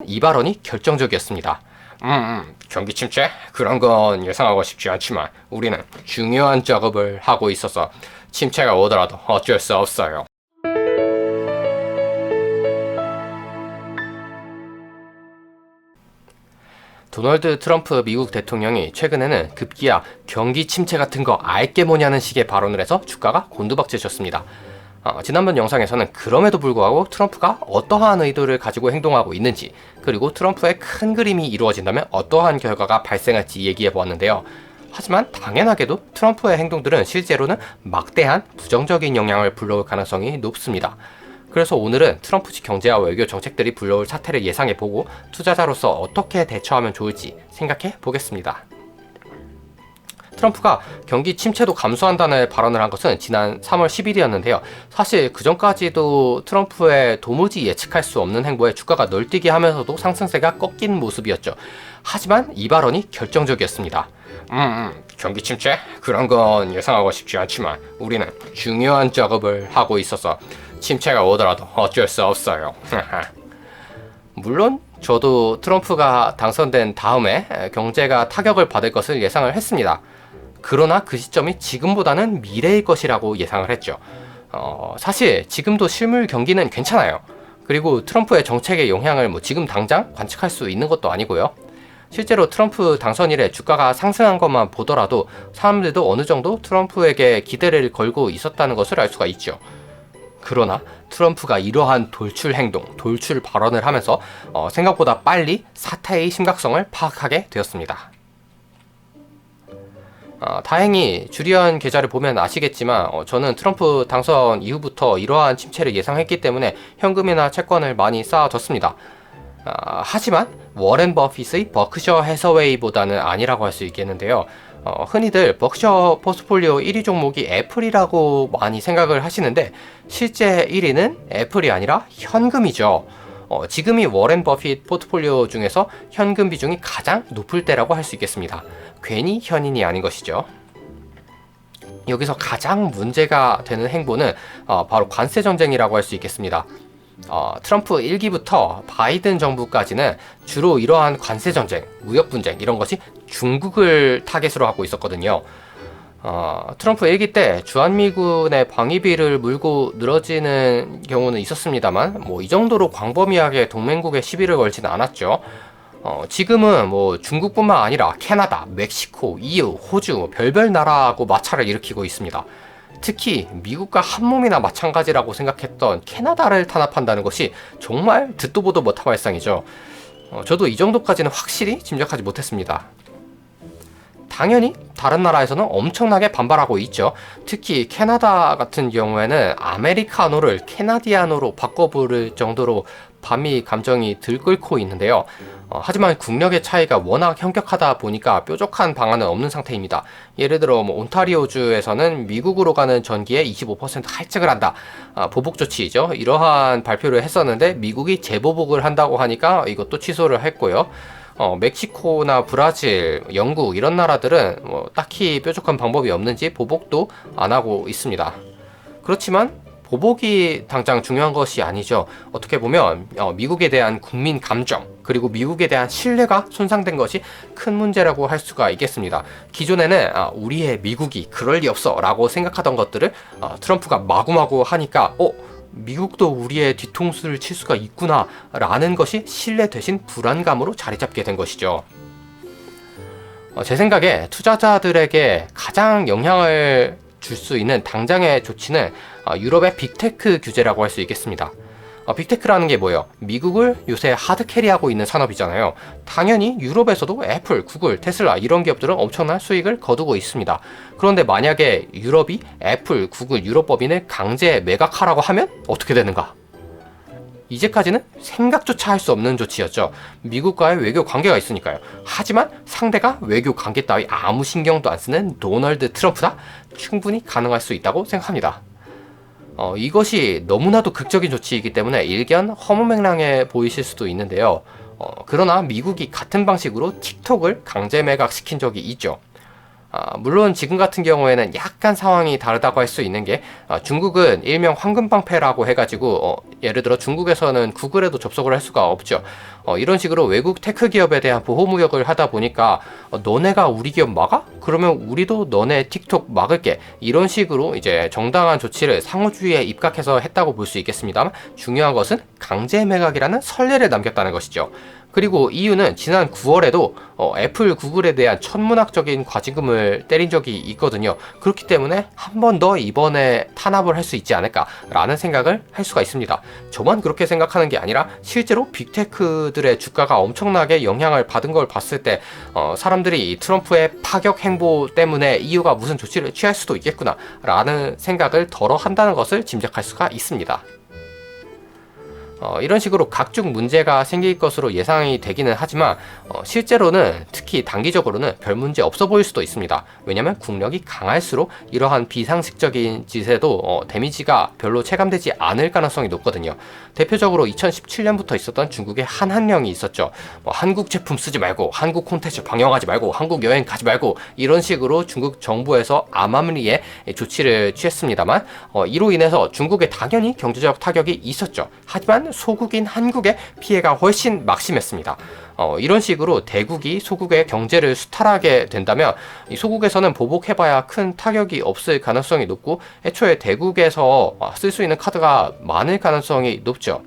이 발언이 결정적이었습니다. 경기 침체? 그런 건 예상하고 싶지 않지만 우리는 중요한 작업을 하고 있어서 침체가 오더라도 어쩔 수 없어요. 도널드 트럼프 미국 대통령이 최근에는 급기야 경기 침체 같은 거 알게 뭐냐는 식의 발언을 해서 주가가 곤두박질쳤습니다. 지난번 영상에서는 그럼에도 불구하고 트럼프가 어떠한 의도를 가지고 행동하고 있는지, 그리고 트럼프의 큰 그림이 이루어진다면 어떠한 결과가 발생할지 얘기해 보았는데요. 하지만 당연하게도 트럼프의 행동들은 실제로는 막대한 부정적인 영향을 불러올 가능성이 높습니다. 그래서 오늘은 트럼프 측 경제와 외교 정책들이 불러올 사태를 예상해보고 투자자로서 어떻게 대처하면 좋을지 생각해 보겠습니다. 트럼프가 경기 침체도 감수한다는 발언을 한 것은 지난 3월 10일이었는데요. 사실 그 전까지도 트럼프의 도무지 예측할 수 없는 행보에 주가가 널뛰게 하면서도 상승세가 꺾인 모습이었죠. 하지만 이 발언이 결정적이었습니다. 경기 침체? 그런 건 예상하고 싶지 않지만 우리는 중요한 작업을 하고 있어서 침체가 오더라도 어쩔 수 없어요. 물론 저도 트럼프가 당선된 다음에 경제가 타격을 받을 것을 예상을 했습니다. 그러나 그 시점이 지금보다는 미래일 것이라고 예상을 했죠. 사실 지금도 실물 경기는 괜찮아요. 그리고 트럼프의 정책의 영향을 지금 당장 관측할 수 있는 것도 아니고요. 실제로 트럼프 당선 이래 주가가 상승한 것만 보더라도 사람들도 어느 정도 트럼프에게 기대를 걸고 있었다는 것을 알 수가 있죠. 그러나 트럼프가 이러한 돌출 행동, 돌출 발언을 하면서 생각보다 빨리 사태의 심각성을 파악하게 되었습니다. 다행히 주리언 계좌를 보면 아시겠지만 저는 트럼프 당선 이후부터 이러한 침체를 예상했기 때문에 현금이나 채권을 많이 쌓아뒀습니다. 하지만 워렌 버핏의 버크셔 해서웨이보다는 아니라고 할 수 있겠는데요. 흔히들 버크셔 포트폴리오 1위 종목이 애플이라고 많이 생각을 하시는데 실제 1위는 애플이 아니라 현금이죠. 지금이 워렌 버핏 포트폴리오 중에서 현금 비중이 가장 높을 때라고 할 수 있겠습니다. 괜히 현인이 아닌 것이죠. 여기서 가장 문제가 되는 행보는 바로 관세 전쟁이라고 할 수 있겠습니다. 트럼프 1기부터 바이든 정부까지는 주로 이러한 관세 전쟁, 무역 분쟁 이런 것이 중국을 타겟으로 하고 있었거든요. 트럼프 1기 때 주한미군의 방위비를 물고 늘어지는 경우는 있었습니다만 이 정도로 광범위하게 동맹국의 시비를 걸지는 않았죠. 지금은 중국뿐만 아니라 캐나다, 멕시코, EU, 호주 별별 나라하고 마찰을 일으키고 있습니다. 특히 미국과 한몸이나 마찬가지라고 생각했던 캐나다를 탄압한다는 것이 정말 듣도 보도 못한 발상이죠. 저도 이 정도까지는 확실히 짐작하지 못했습니다. 당연히 다른 나라에서는 엄청나게 반발하고 있죠. 특히 캐나다 같은 경우에는 아메리카노를 캐나디아노로 바꿔 부를 정도로 반미 감정이 들끓고 있는데요. 하지만 국력의 차이가 워낙 현격하다 보니까 뾰족한 방안은 없는 상태입니다. 예를 들어 온타리오주에서는 미국으로 가는 전기에 25% 할증을 한다. 보복 조치이죠. 이러한 발표를 했었는데 미국이 재보복을 한다고 하니까 이것도 취소를 했고요. 멕시코나 브라질, 영국 이런 나라들은 딱히 뾰족한 방법이 없는지 보복도 안 하고 있습니다. 그렇지만 보복이 당장 중요한 것이 아니죠. 어떻게 보면 미국에 대한 국민 감정 그리고 미국에 대한 신뢰가 손상된 것이 큰 문제라고 할 수가 있겠습니다. 기존에는 우리의 미국이 그럴 리 없어 라고 생각하던 것들을 트럼프가 마구마구 하니까 미국도 우리의 뒤통수를 칠 수가 있구나 라는 것이 신뢰 대신 불안감으로 자리 잡게 된 것이죠. 제 생각에 투자자들에게 가장 영향을 줄 수 있는 당장의 조치는 유럽의 빅테크 규제라고 할 수 있겠습니다. 빅테크라는 게 뭐예요? 미국을 요새 하드캐리하고 있는 산업이잖아요. 당연히 유럽에서도 애플, 구글, 테슬라 이런 기업들은 엄청난 수익을 거두고 있습니다. 그런데 만약에 유럽이 애플, 구글, 유럽 법인을 강제 매각하라고 하면 어떻게 되는가? 이제까지는 생각조차 할 수 없는 조치였죠. 미국과의 외교 관계가 있으니까요. 하지만 상대가 외교 관계 따위 아무 신경도 안 쓰는 도널드 트럼프다? 충분히 가능할 수 있다고 생각합니다. 이것이 너무나도 극적인 조치이기 때문에 일견 허무맹랑해 보이실 수도 있는데요. 그러나 미국이 같은 방식으로 틱톡을 강제 매각시킨 적이 있죠. 물론 지금 같은 경우에는 약간 상황이 다르다고 할 수 있는 게 중국은 일명 황금방패라고 해가지고 예를 들어 중국에서는 구글에도 접속을 할 수가 없죠. 이런 식으로 외국 테크 기업에 대한 보호무역을 하다 보니까 너네가 우리 기업 막아? 그러면 우리도 너네 틱톡 막을게. 이런 식으로 이제 정당한 조치를 상호주의에 입각해서 했다고 볼 수 있겠습니다만 중요한 것은 강제 매각이라는 선례를 남겼다는 것이죠. 그리고 EU는 지난 9월에도 애플, 구글에 대한 천문학적인 과징금을 때린 적이 있거든요. 그렇기 때문에 한 번 더 이번에 탄압을 할 수 있지 않을까라는 생각을 할 수가 있습니다. 저만 그렇게 생각하는 게 아니라 실제로 빅테크들의 주가가 엄청나게 영향을 받은 걸 봤을 때 사람들이 이 트럼프의 파격 행보 때문에 EU가 무슨 조치를 취할 수도 있겠구나라는 생각을 덜어 한다는 것을 짐작할 수가 있습니다. 이런 식으로 각종 문제가 생길 것으로 예상이 되기는 하지만 실제로는 특히 단기적으로는 별 문제 없어 보일 수도 있습니다. 왜냐하면 국력이 강할수록 이러한 비상식적인 짓에도 데미지가 별로 체감되지 않을 가능성이 높거든요. 대표적으로 2017년부터 있었던 중국의 한한령이 있었죠. 한국 제품 쓰지 말고, 한국 콘텐츠 방영하지 말고, 한국 여행 가지 말고, 이런 식으로 중국 정부에서 암암리에 조치를 취했습니다만 이로 인해서 중국에 당연히 경제적 타격이 있었죠. 하지만 소국인 한국의 피해가 훨씬 막심했습니다. 이런 식으로 대국이 소국의 경제를 수탈하게 된다면 이 소국에서는 보복해봐야 큰 타격이 없을 가능성이 높고 애초에 대국에서 쓸 수 있는 카드가 많을 가능성이 높죠.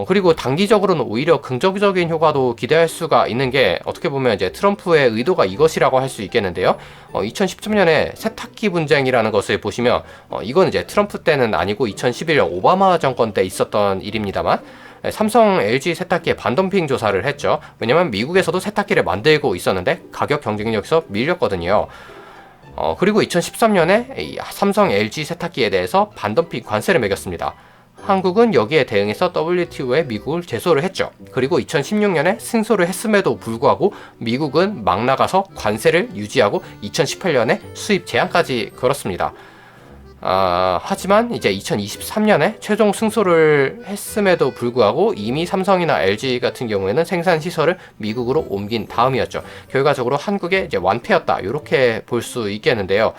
그리고 단기적으로는 오히려 긍정적인 효과도 기대할 수가 있는 게 어떻게 보면 이제 트럼프의 의도가 이것이라고 할 수 있겠는데요. 2013년에 세탁기 분쟁이라는 것을 보시면 이건 이제 트럼프 때는 아니고 2011년 오바마 정권 때 있었던 일입니다만 삼성, LG 세탁기에 반덤핑 조사를 했죠. 왜냐면 미국에서도 세탁기를 만들고 있었는데 가격 경쟁력에서 밀렸거든요. 그리고 2013년에 삼성, LG 세탁기에 대해서 반덤핑 관세를 매겼습니다. 한국은 여기에 대응해서 WTO에 미국을 제소를 했죠. 그리고 2016년에 승소를 했음에도 불구하고 미국은 막 나가서 관세를 유지하고 2018년에 수입 제한까지 걸었습니다. 하지만 이제 2023년에 최종 승소를 했음에도 불구하고 이미 삼성이나 LG 같은 경우에는 생산 시설을 미국으로 옮긴 다음이었죠. 결과적으로 한국에 이제 완패였다. 이렇게 볼 수 있겠는데요.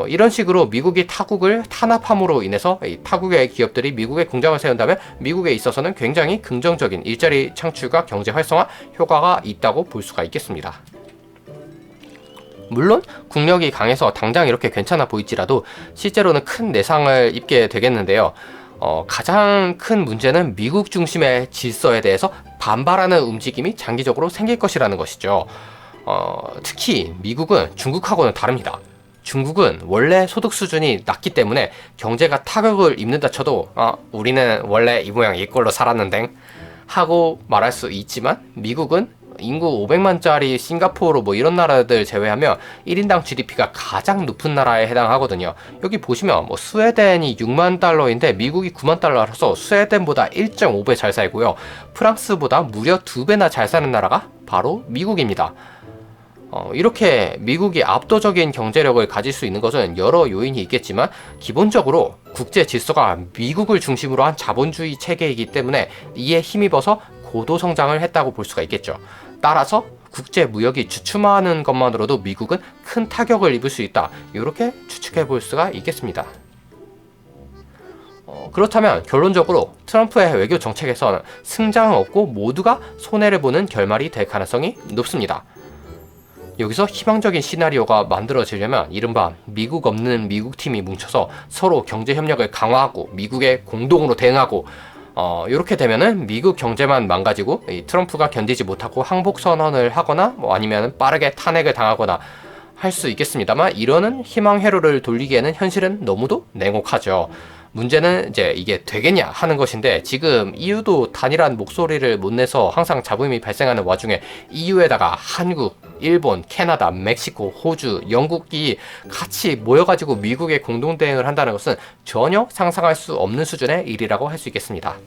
이런 식으로 미국이 타국을 탄압함으로 인해서 이 타국의 기업들이 미국에 공장을 세운다면 미국에 있어서는 굉장히 긍정적인 일자리 창출과 경제 활성화 효과가 있다고 볼 수가 있겠습니다. 물론 국력이 강해서 당장 이렇게 괜찮아 보일지라도 실제로는 큰 내상을 입게 되겠는데요. 가장 큰 문제는 미국 중심의 질서에 대해서 반발하는 움직임이 장기적으로 생길 것이라는 것이죠. 특히 미국은 중국하고는 다릅니다. 중국은 원래 소득 수준이 낮기 때문에 경제가 타격을 입는다 쳐도 우리는 원래 이 모양 이 꼴로 살았는데 하고 말할 수 있지만 미국은 인구 500만짜리 싱가포르 뭐 이런 나라들 제외하면 1인당 GDP가 가장 높은 나라에 해당하거든요. 여기 보시면 뭐 스웨덴이 6만 달러인데 미국이 9만 달러라서 스웨덴보다 1.5배 잘 살고요. 프랑스보다 무려 2배나 잘 사는 나라가 바로 미국입니다. 이렇게 미국이 압도적인 경제력을 가질 수 있는 것은 여러 요인이 있겠지만 기본적으로 국제 질서가 미국을 중심으로 한 자본주의 체계이기 때문에 이에 힘입어서 고도 성장을 했다고 볼 수가 있겠죠. 따라서 국제 무역이 주춤하는 것만으로도 미국은 큰 타격을 입을 수 있다. 이렇게 추측해 볼 수가 있겠습니다. 그렇다면 결론적으로 트럼프의 외교 정책에서는 승자는 없고 모두가 손해를 보는 결말이 될 가능성이 높습니다. 여기서 희망적인 시나리오가 만들어지려면 이른바 미국 없는 미국 팀이 뭉쳐서 서로 경제 협력을 강화하고 미국에 공동으로 대응하고 이렇게 되면은 미국 경제만 망가지고 이 트럼프가 견디지 못하고 항복 선언을 하거나 뭐 아니면 빠르게 탄핵을 당하거나 할 수 있겠습니다만 이러는 희망 회로를 돌리기에는 현실은 너무도 냉혹하죠. 문제는 이제 이게 되겠냐 하는 것인데 지금 EU도 단일한 목소리를 못 내서 항상 잡음이 발생하는 와중에 EU에다가 한국, 일본, 캐나다, 멕시코, 호주, 영국이 같이 모여가지고 미국에 공동 대응을 한다는 것은 전혀 상상할 수 없는 수준의 일이라고 할 수 있겠습니다.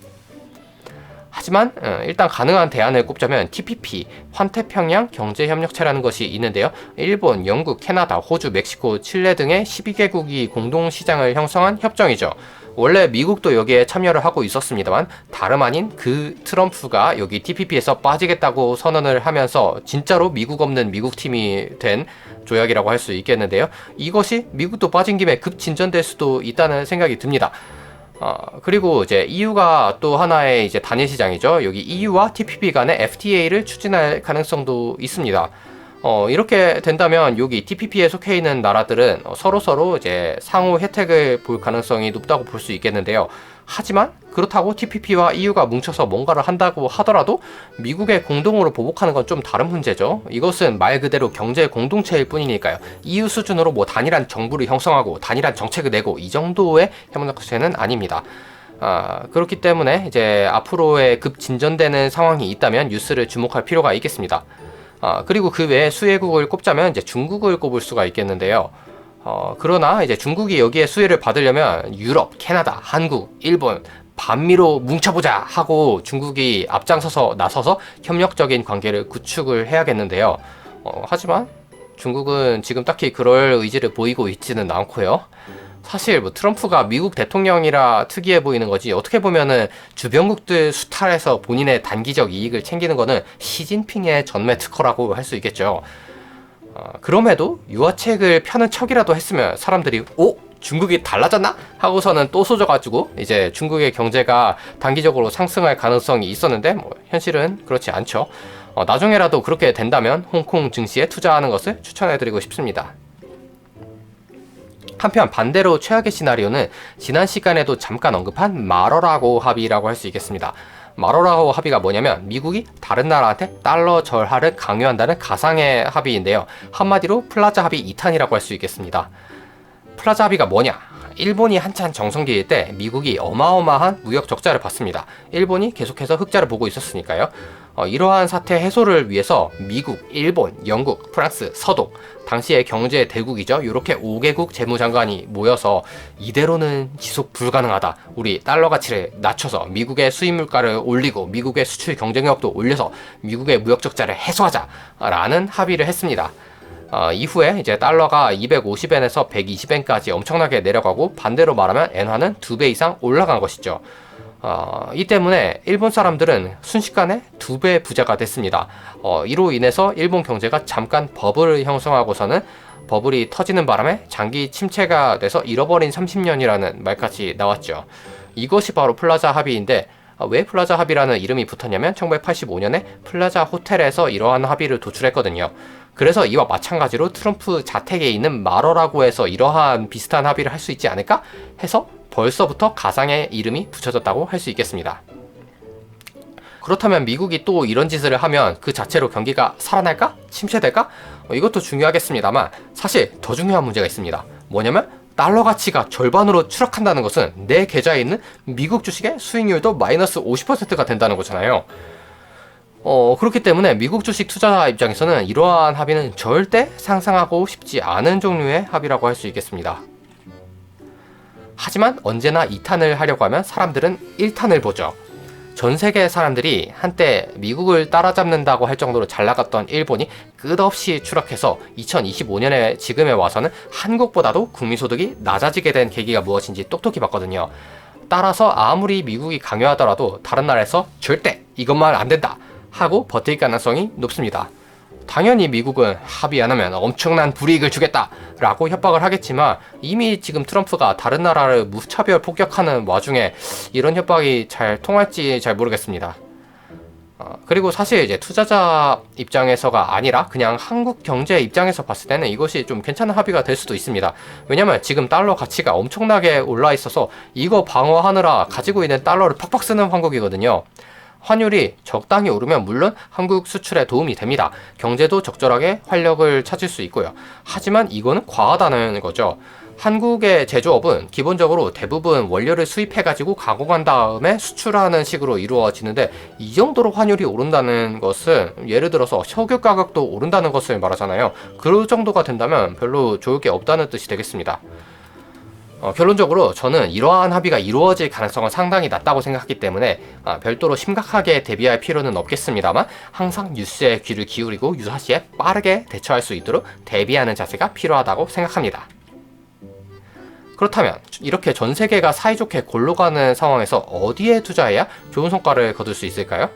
하지만 일단 가능한 대안을 꼽자면 TPP, 환태평양 경제협력체라는 것이 있는데요. 일본, 영국, 캐나다, 호주, 멕시코, 칠레 등의 12개국이 공동시장을 형성한 협정이죠. 원래 미국도 여기에 참여를 하고 있었습니다만 다름 아닌 그 트럼프가 여기 TPP에서 빠지겠다고 선언을 하면서 진짜로 미국 없는 미국 팀이 된 조약이라고 할 수 있겠는데요. 이것이 미국도 빠진 김에 급 진전될 수도 있다는 생각이 듭니다. 그리고 이제 EU가 또 하나의 이제 단일 시장이죠. 여기 EU와 TPP 간의 FTA를 추진할 가능성도 있습니다. 이렇게 된다면 여기 TPP에 속해 있는 나라들은 서로 이제 상호 혜택을 볼 가능성이 높다고 볼 수 있겠는데요. 하지만 그렇다고 TPP와 EU가 뭉쳐서 뭔가를 한다고 하더라도 미국의 공동으로 보복하는 건 좀 다른 문제죠. 이것은 말 그대로 경제 공동체일 뿐이니까요. EU 수준으로 뭐 단일한 정부를 형성하고 단일한 정책을 내고 이 정도의 협력체는 아닙니다. 그렇기 때문에 이제 앞으로의 급 진전되는 상황이 있다면 뉴스를 주목할 필요가 있겠습니다. 그리고 그 외에 수혜국을 꼽자면 이제 중국을 꼽을 수가 있겠는데요. 그러나 이제 중국이 여기에 수혜를 받으려면 유럽, 캐나다, 한국, 일본 반미로 뭉쳐보자 하고 중국이 앞장서서 나서서 협력적인 관계를 구축을 해야겠는데요. 하지만 중국은 지금 딱히 그럴 의지를 보이고 있지는 않고요. 사실 뭐 트럼프가 미국 대통령이라 특이해 보이는 거지 어떻게 보면은 주변국들 수탈해서 본인의 단기적 이익을 챙기는 거는 시진핑의 전매 특허라고 할 수 있겠죠. 그럼에도 유화책을 펴는 척이라도 했으면 사람들이 중국이 달라졌나? 하고서는 또 쏟아가지고 이제 중국의 경제가 단기적으로 상승할 가능성이 있었는데 뭐 현실은 그렇지 않죠. 나중에라도 그렇게 된다면 홍콩 증시에 투자하는 것을 추천해드리고 싶습니다. 한편 반대로 최악의 시나리오는 지난 시간에도 잠깐 언급한 마러라고 합의라고 할 수 있겠습니다. 마러라고 합의가 뭐냐면 미국이 다른 나라한테 달러 절하를 강요한다는 가상의 합의인데요. 한마디로 플라자 합의 2탄이라고 할 수 있겠습니다. 플라자 합의가 뭐냐? 일본이 한참 정성기일 때 미국이 어마어마한 무역 적자를 봤습니다. 일본이 계속해서 흑자를 보고 있었으니까요. 이러한 사태 해소를 위해서 미국, 일본, 영국, 프랑스, 서독, 당시의 경제 대국이죠. 이렇게 5개국 재무장관이 모여서 이대로는 지속 불가능하다. 우리 달러 가치를 낮춰서 미국의 수입 물가를 올리고 미국의 수출 경쟁력도 올려서 미국의 무역 적자를 해소하자라는 합의를 했습니다. 이후에 이제 달러가 250엔에서 120엔까지 엄청나게 내려가고 반대로 말하면 엔화는 2배 이상 올라간 것이죠. 이 때문에 일본 사람들은 순식간에 2배 부자가 됐습니다. 이로 인해서 일본 경제가 잠깐 버블을 형성하고서는 버블이 터지는 바람에 장기 침체가 돼서 잃어버린 30년이라는 말까지 나왔죠. 이것이 바로 플라자 합의인데 왜 플라자 합의라는 이름이 붙었냐면 1985년에 플라자 호텔에서 이러한 합의를 도출했거든요. 그래서 이와 마찬가지로 트럼프 자택에 있는 마러라고 해서 이러한 비슷한 합의를 할 수 있지 않을까 해서 벌써부터 가상의 이름이 붙여졌다고 할 수 있겠습니다. 그렇다면 미국이 또 이런 짓을 하면 그 자체로 경기가 살아날까? 침체될까? 이것도 중요하겠습니다만 사실 더 중요한 문제가 있습니다. 뭐냐면 달러 가치가 절반으로 추락한다는 것은 내 계좌에 있는 미국 주식의 수익률도 마이너스 50%가 된다는 거잖아요. 그렇기 때문에 미국 주식 투자자 입장에서는 이러한 합의는 절대 상상하고 싶지 않은 종류의 합의라고 할 수 있겠습니다. 하지만 언제나 2탄을 하려고 하면 사람들은 1탄을 보죠. 전 세계 사람들이 한때 미국을 따라잡는다고 할 정도로 잘 나갔던 일본이 끝없이 추락해서 2025년에 지금에 와서는 한국보다도 국민소득이 낮아지게 된 계기가 무엇인지 똑똑히 봤거든요. 따라서 아무리 미국이 강요하더라도 다른 나라에서 절대 이것만 안 된다 하고 버틸 가능성이 높습니다. 당연히 미국은 합의 안 하면 엄청난 불이익을 주겠다라고 협박을 하겠지만 이미 지금 트럼프가 다른 나라를 무차별 폭격하는 와중에 이런 협박이 잘 통할지 잘 모르겠습니다. 그리고 사실 이제 투자자 입장에서가 아니라 그냥 한국 경제 입장에서 봤을 때는 이것이 좀 괜찮은 합의가 될 수도 있습니다. 왜냐면 지금 달러 가치가 엄청나게 올라 있어서 이거 방어하느라 가지고 있는 달러를 팍팍 쓰는 한국이거든요. 환율이 적당히 오르면 물론 한국 수출에 도움이 됩니다. 경제도 적절하게 활력을 찾을 수 있고요. 하지만 이거는 과하다는 거죠. 한국의 제조업은 기본적으로 대부분 원료를 수입해가지고 가공한 다음에 수출하는 식으로 이루어지는데 이 정도로 환율이 오른다는 것은 예를 들어서 석유 가격도 오른다는 것을 말하잖아요. 그 정도가 된다면 별로 좋을 게 없다는 뜻이 되겠습니다. 결론적으로 저는 이러한 합의가 이루어질 가능성은 상당히 낮다고 생각하기 때문에 별도로 심각하게 대비할 필요는 없겠습니다만 항상 뉴스에 귀를 기울이고 유사시에 빠르게 대처할 수 있도록 대비하는 자세가 필요하다고 생각합니다. 그렇다면 이렇게 전 세계가 사이좋게 골로 가는 상황에서 어디에 투자해야 좋은 성과를 거둘 수 있을까요?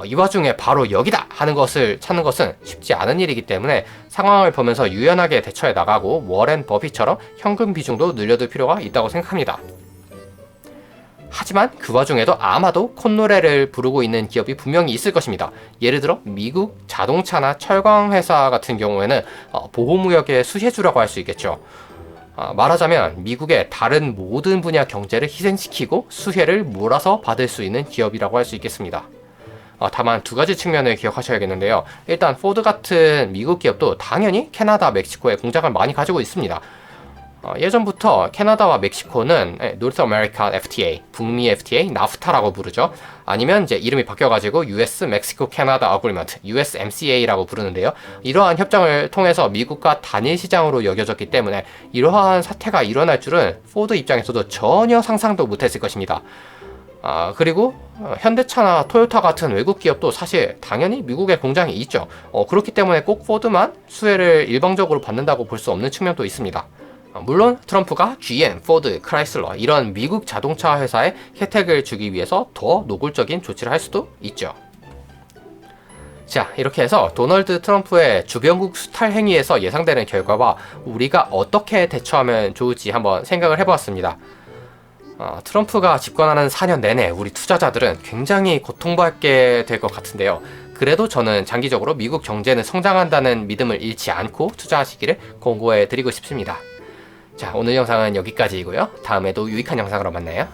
이 와중에 바로 여기다 하는 것을 찾는 것은 쉽지 않은 일이기 때문에 상황을 보면서 유연하게 대처해 나가고 워렌 버핏처럼 현금 비중도 늘려둘 필요가 있다고 생각합니다. 하지만 그 와중에도 아마도 콧노래를 부르고 있는 기업이 분명히 있을 것입니다. 예를 들어 미국 자동차나 철강 회사 같은 경우에는 보호무역의 수혜주라고 할 수 있겠죠. 말하자면 미국의 다른 모든 분야 경제를 희생시키고 수혜를 몰아서 받을 수 있는 기업이라고 할 수 있겠습니다. 다만 두 가지 측면을 기억하셔야겠는데요. 일단 포드 같은 미국 기업도 당연히 캐나다, 멕시코에 공장을 많이 가지고 있습니다. 예전부터 캐나다와 멕시코는 North American FTA, 북미 FTA, 나프타라고 부르죠. 아니면 이제 이름이 바뀌어가지고 US Mexico Canada Agreement, USMCA라고 부르는데요. 이러한 협정을 통해서 미국과 단일 시장으로 여겨졌기 때문에 이러한 사태가 일어날 줄은 포드 입장에서도 전혀 상상도 못했을 것입니다. 그리고 현대차나 토요타 같은 외국 기업도 사실 당연히 미국에 공장이 있죠. 그렇기 때문에 꼭 포드만 수혜를 일방적으로 받는다고 볼 수 없는 측면도 있습니다. 물론 트럼프가 GM, 포드, 크라이슬러 이런 미국 자동차 회사에 혜택을 주기 위해서 더 노골적인 조치를 할 수도 있죠. 자, 이렇게 해서 도널드 트럼프의 주변국 수탈 행위에서 예상되는 결과와 우리가 어떻게 대처하면 좋을지 한번 생각을 해보았습니다. 트럼프가 집권하는 4년 내내 우리 투자자들은 굉장히 고통받게 될 것 같은데요. 그래도 저는 장기적으로 미국 경제는 성장한다는 믿음을 잃지 않고 투자하시기를 권고해 드리고 싶습니다. 자, 오늘 영상은 여기까지이고요. 다음에도 유익한 영상으로 만나요.